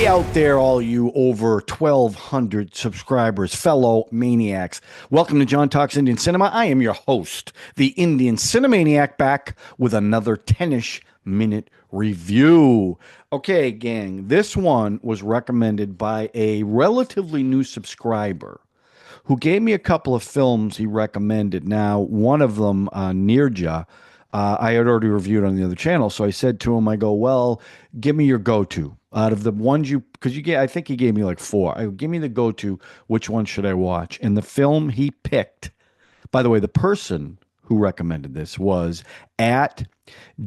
out there, all you over 1,200 subscribers, fellow maniacs. Welcome to John Talks Indian Cinema. I am your host, the Indian Cinemaniac, back with another 10ish minute review. Okay, gang, this one was recommended by a relatively new subscriber who gave me a couple of films he recommended. Now, one of them, Nirja, I had already reviewed on the other channel. So I said to him, I go, well, give me your go-to out of the ones because I think he gave me like four. Give me the go-to. Which one should I watch? And the film he picked, by the way, the person who recommended this was at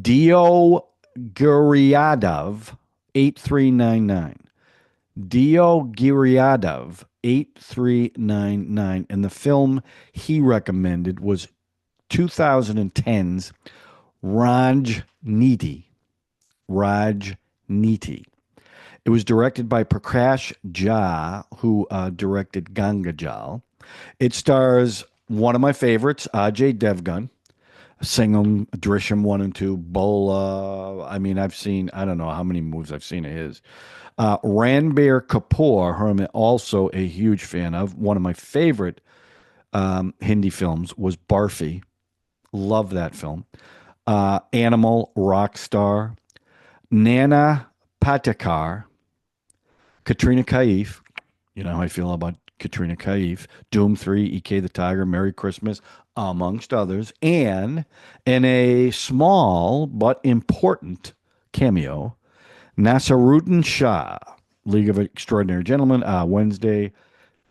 Dio Guriadov 8399. Dio Giriadov 8399, and the film he recommended was 2010's Raajneeti. Raajneeti. It was directed by Prakash, who directed Gangaajal. It stars one of my favorites, Ajay Devgn, Singham, Drishyam 1 and 2, Bhola. I mean, I don't know how many movies I've seen of his. Ranbir Kapoor, who I'm also a huge fan of. One of my favorite Hindi films was Barfi. Love that film. Animal, Rockstar, Nana Patekar, Katrina Kaif. You know how I feel about Katrina Kaif. Dhoom 3, EK the Tiger, Merry Christmas, amongst others. And in a small but important cameo, Nasaruddin Shah, League of Extraordinary Gentlemen, Wednesday,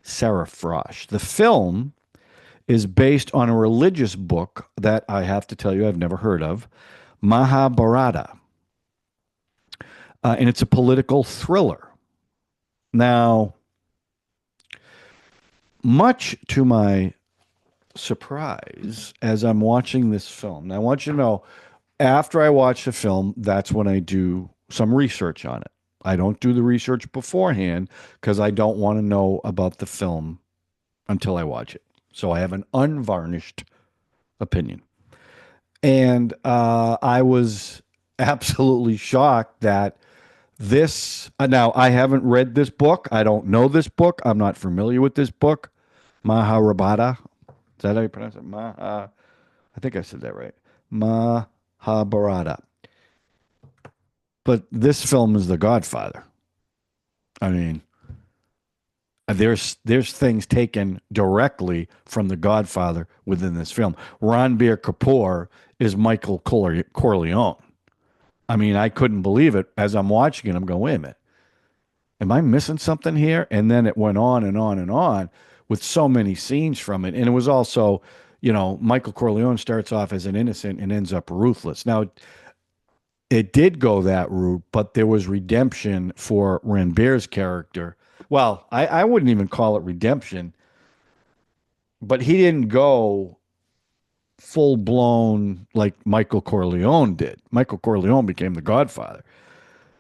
Sarah Frosh. The film is based on a religious book that I have to tell you I've never heard of, Mahabharata. And it's a political thriller. Now, much to my surprise, as I'm watching this film, now I want you to know, after I watch the film, that's when I do some research on it. I don't do the research beforehand because I don't want to know about the film until I watch it. So I have an unvarnished opinion. And I was absolutely shocked that this, now I haven't read this book. I don't know this book. I'm not familiar with this book. Mahabharata. Is that how you pronounce it? I think I said that right. Mahabharata. But this film is The Godfather. I mean, there's things taken directly from The Godfather within this film. Ranbir Kapoor is Michael Corleone. I mean, I couldn't believe it as I'm watching it. I'm going, wait a minute, am I missing something here? And then it went on and on and on with so many scenes from it. And it was also, Michael Corleone starts off as an innocent and ends up ruthless. Now, it did go that route, but there was redemption for Ranbir's character. Well, I wouldn't even call it redemption, but he didn't go full blown like Michael Corleone did. Michael Corleone became the Godfather.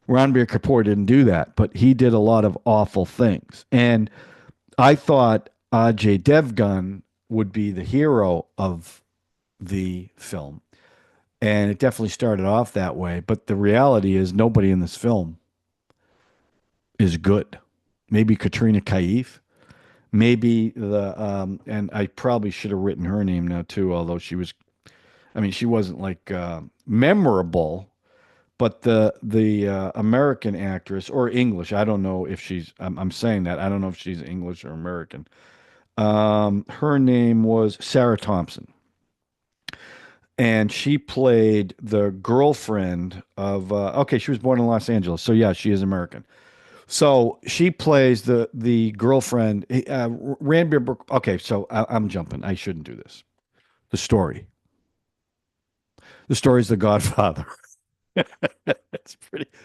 Ranbir Kapoor didn't do that, but he did a lot of awful things. And I thought Ajay Devgn would be the hero of the film. And it definitely started off that way. But the reality is nobody in this film is good. Maybe Katrina Kaif. Maybe and I probably should have written her name now too, although she wasn't like memorable, but the American actress or English, I don't know if I'm saying that, I don't know if she's English or American. Her name was Sarah Thompson. And she played the girlfriend of, she was born in Los Angeles. So yeah, she is American. So she plays the girlfriend, Ranbir. Okay, so I'm jumping. I shouldn't do this. The story. The story is The Godfather.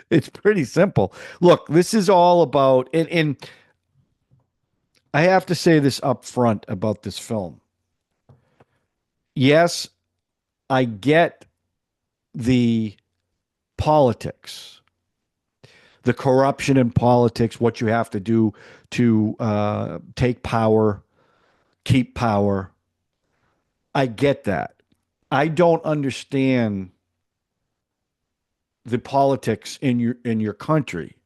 It's pretty simple. Look, this is all about, and I have to say this up front about this film. Yes, I get the politics, the corruption in politics, what you have to do to take power, keep power. I get that. I don't understand the politics in your country.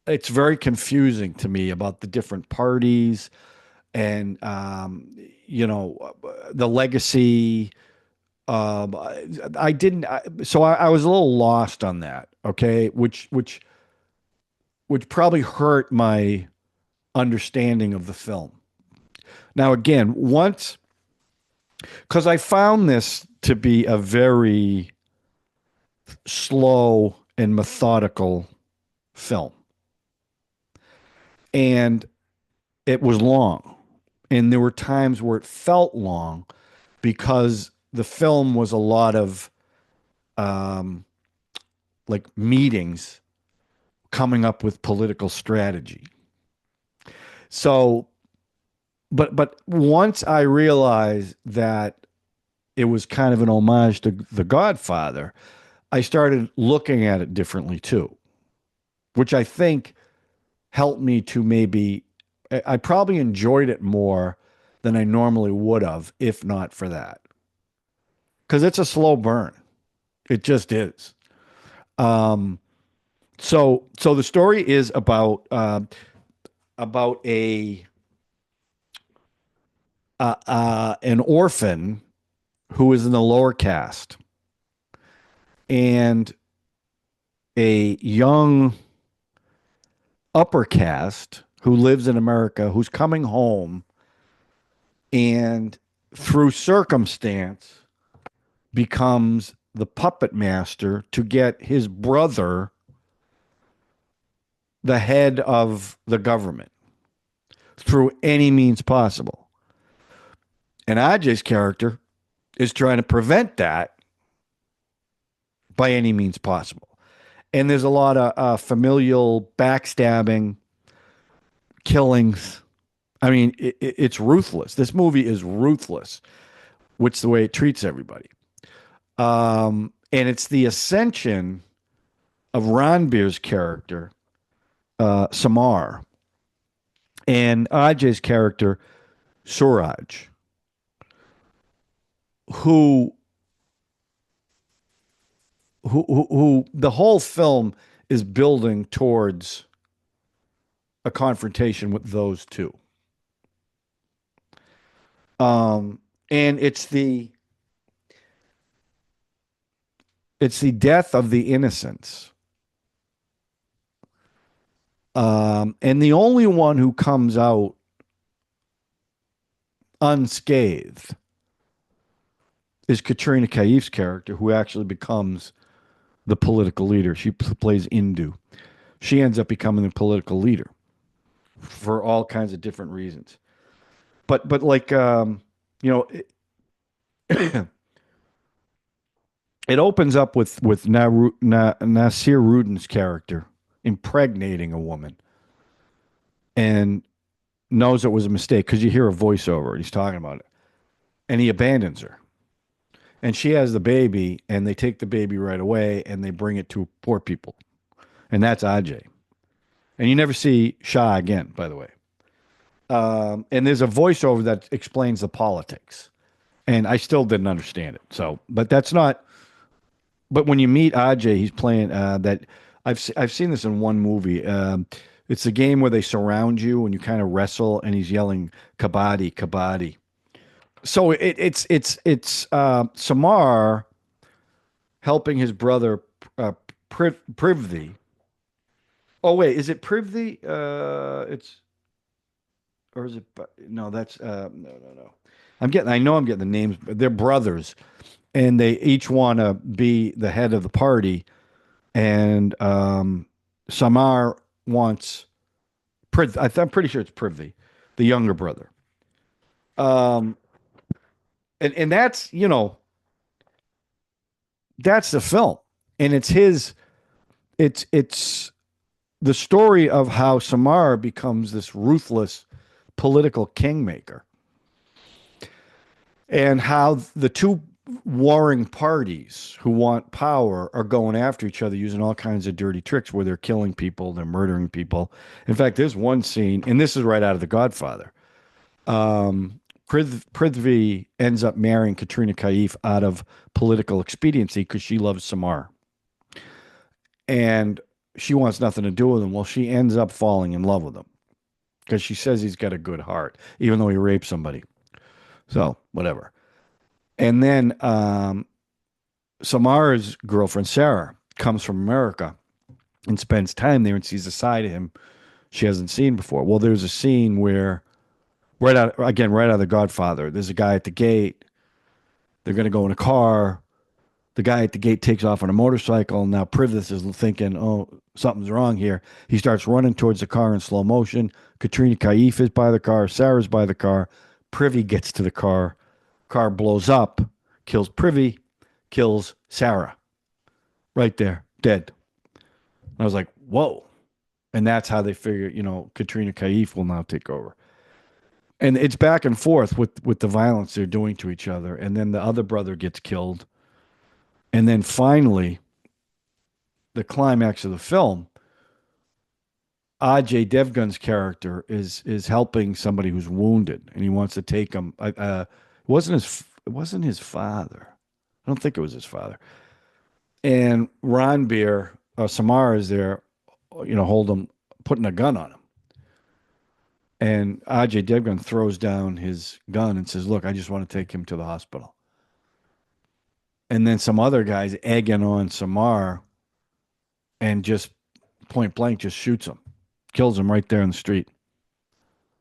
it's very confusing to me about the different parties and the legacy. I didn't, so I was a little lost on that. Okay, which probably hurt my understanding of the film. Now, again, once because I found this to be a very slow and methodical film, and it was long, and there were times where it felt long because the film was a lot of um, like meetings coming up with political strategy. So, but once I realized that it was kind of an homage to The Godfather, I started looking at it differently too, which I think helped me to maybe I probably enjoyed it more than I normally would have if not for that. Because it's a slow burn. It just is. Um, so the story is about a an orphan who is in the lower caste and a young upper caste who lives in America who's coming home and through circumstance becomes the puppet master to get his brother the head of the government through any means possible. And Ajay's character is trying to prevent that by any means possible. And there's a lot of familial backstabbing, killings. I mean, it's ruthless. This movie is ruthless, which is the way it treats everybody. And it's the ascension of Ranbir's character, Samar, and Ajay's character, Suraj, who who the whole film is building towards a confrontation with those two. And it's the death of the innocents. And the only one who comes out unscathed is Katrina Kaif's character, who actually becomes the political leader. She plays Indu. She ends up becoming the political leader for all kinds of different reasons. But like you know, it, it opens up with Nasir Rudin's character impregnating a woman and knows it was a mistake because you hear a voiceover and he's talking about it, and he abandons her. And she has the baby, and they take the baby right away, and they bring it to poor people, and that's Ajay. And you never see Shah again, by the way. And there's a voiceover that explains the politics, and I still didn't understand it. So, but that's not. But when you meet Ajay, he's playing that. I've seen this in one movie. It's a game where they surround you and you kind of wrestle, and he's yelling "Kabaddi, Kabaddi." So it's Samar helping his brother Prithvi. Oh wait, is it Prithvi? It's or is it? No, that's no. I know I'm getting the names. But they're brothers, and they each want to be the head of the party. And Samar wants I'm pretty sure it's Prithvi, the younger brother. Um, and that's that's the film, and it's the story of how Samar becomes this ruthless political kingmaker, and how the two warring parties who want power are going after each other using all kinds of dirty tricks where they're killing people, they're murdering people. In fact, there's one scene, and this is right out of The Godfather. Um, Prithvi ends up marrying Katrina Kaif out of political expediency because she loves Samar. And she wants nothing to do with him. Well, she ends up falling in love with him because she says he's got a good heart, even though he raped somebody. So whatever. And then Samara's girlfriend Sarah comes from America and spends time there and sees a side of him she hasn't seen before. Well, there's a scene where right out of The Godfather, there's a guy at the gate. They're going to go in a car. The guy at the gate takes off on a motorcycle. Now Privas is thinking, oh, something's wrong here. He starts running towards the car in slow motion. Katrina Kaif is by the car. Sarah's by the car. Privy gets to the car. Car blows up, kills Privy, kills Sarah. Right there, dead. And I was like, whoa. And that's how they figure, Katrina Kaif will now take over. And it's back and forth with the violence they're doing to each other. And then the other brother gets killed. And then finally, the climax of the film, Ajay Devgn's character is helping somebody who's wounded, and he wants to take him. It wasn't his father. I don't think it was his father. And Ranbir Samara is there, putting a gun on him. And Ajay Devgn throws down his gun and says, "Look, I just want to take him to the hospital." And then some other guys egging on Samar and just point blank just shoots him, kills him right there in the street,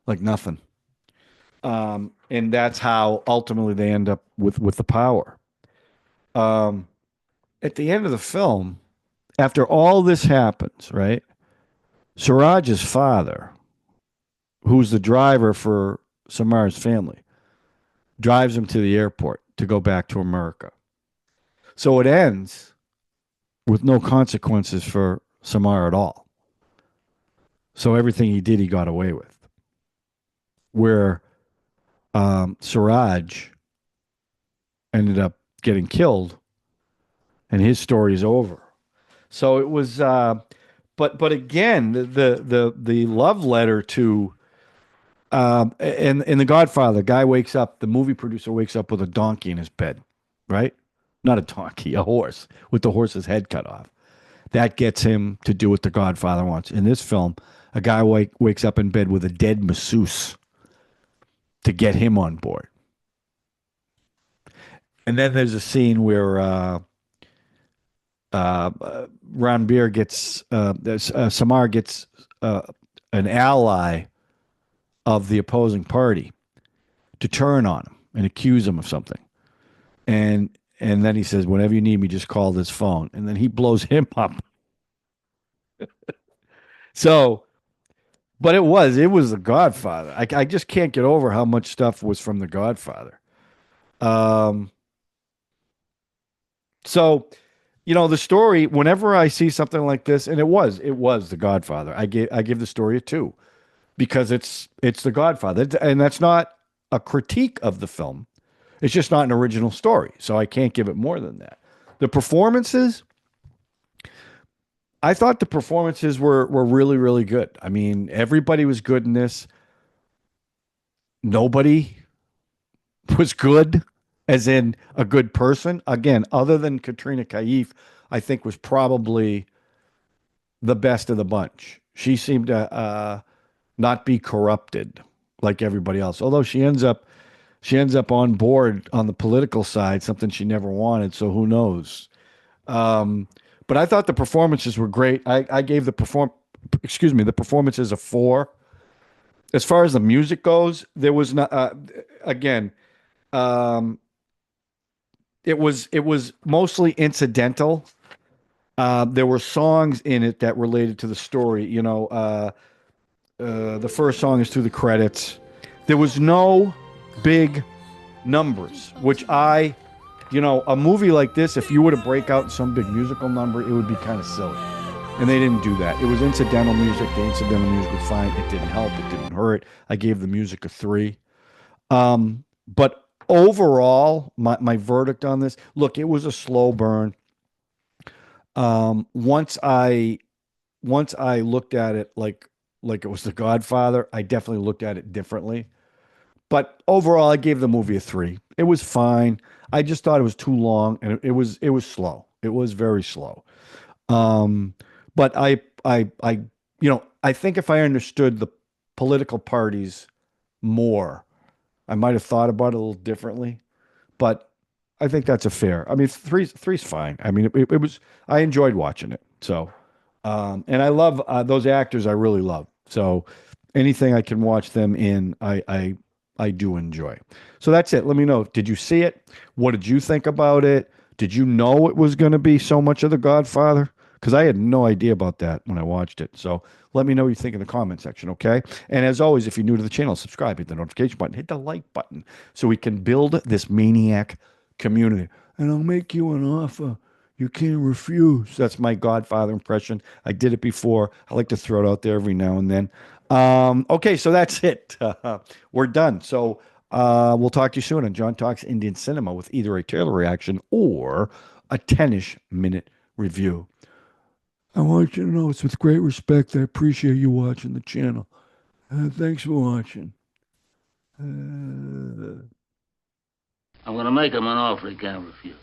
like nothing. And that's how ultimately they end up with the power. At the end of the film, after all this happens, right? Suraj's father, who's the driver for Samar's family, drives him to the airport to go back to America. So it ends with no consequences for Samar at all. So everything he did, he got away with. Where Suraj ended up getting killed, and his story is over. So it was, but again, the love letter to, in The Godfather, guy wakes up, the movie producer wakes up with a donkey in his bed, right? Not a donkey, a horse, with the horse's head cut off. That gets him to do what the Godfather wants. In this film, a guy wakes up in bed with a dead masseuse to get him on board. And then there's a scene where Ranbir gets, Samar gets an ally of the opposing party to turn on him and accuse him of something. And then he says, "Whenever you need me, just call this phone." And then he blows him up. So, but it was The Godfather. I just can't get over how much stuff was from The Godfather. So, the story, whenever I see something like this, and it was The Godfather, I give the story a 2 because it's The Godfather. And that's not a critique of the film. It's just not an original story. So I can't give it more than that. The performances, I thought the performances were really, really good. I mean, everybody was good in this. Nobody was good, as in a good person. Again, other than Katrina Kaif, I think was probably the best of the bunch. She seemed to not be corrupted like everybody else. Although she ends up on board on the political side, something she never wanted. So who knows? But I thought the performances were great. I gave the performances a 4. As far as the music goes, there was not. Again, it was mostly incidental. There were songs in it that related to the story. The first song is through the credits. There was no big numbers, which a movie like this, if you were to break out in some big musical number, it would be kind of silly. And they didn't do that. It was incidental music. The incidental music was fine. It didn't help. It didn't hurt. I gave the music a 3. But overall, my verdict on this, look, it was a slow burn. Once I looked at it like it was The Godfather, I definitely looked at it differently. But overall, I gave the movie a 3. It was fine. I just thought it was too long, and it was slow. It was very slow. But I I think if I understood the political parties more, I might have thought about it a little differently. But I think that's a fair. I mean, three's fine. I mean, it was. I enjoyed watching it. So, and I love those actors. I really love. So, anything I can watch them in, I do enjoy. So that's it. Let me know. Did you see it? What did you think about it? Did you know it was going to be so much of The Godfather? Because I had no idea about that when I watched it. So let me know what you think in the comment section, okay? And as always, if you're new to the channel, subscribe, hit the notification button, hit the like button so we can build this maniac community. And I'll make you an offer you can't refuse. That's my Godfather impression. I did it before. I like to throw it out there every now and then. Okay, so that's it. We're done. So we'll talk to you soon on John Talks Indian Cinema with either a trailer reaction or a 10ish minute review. I want you to know it's with great respect. I appreciate you watching the channel. Thanks for watching. I'm going to make him an offer he can't refuse.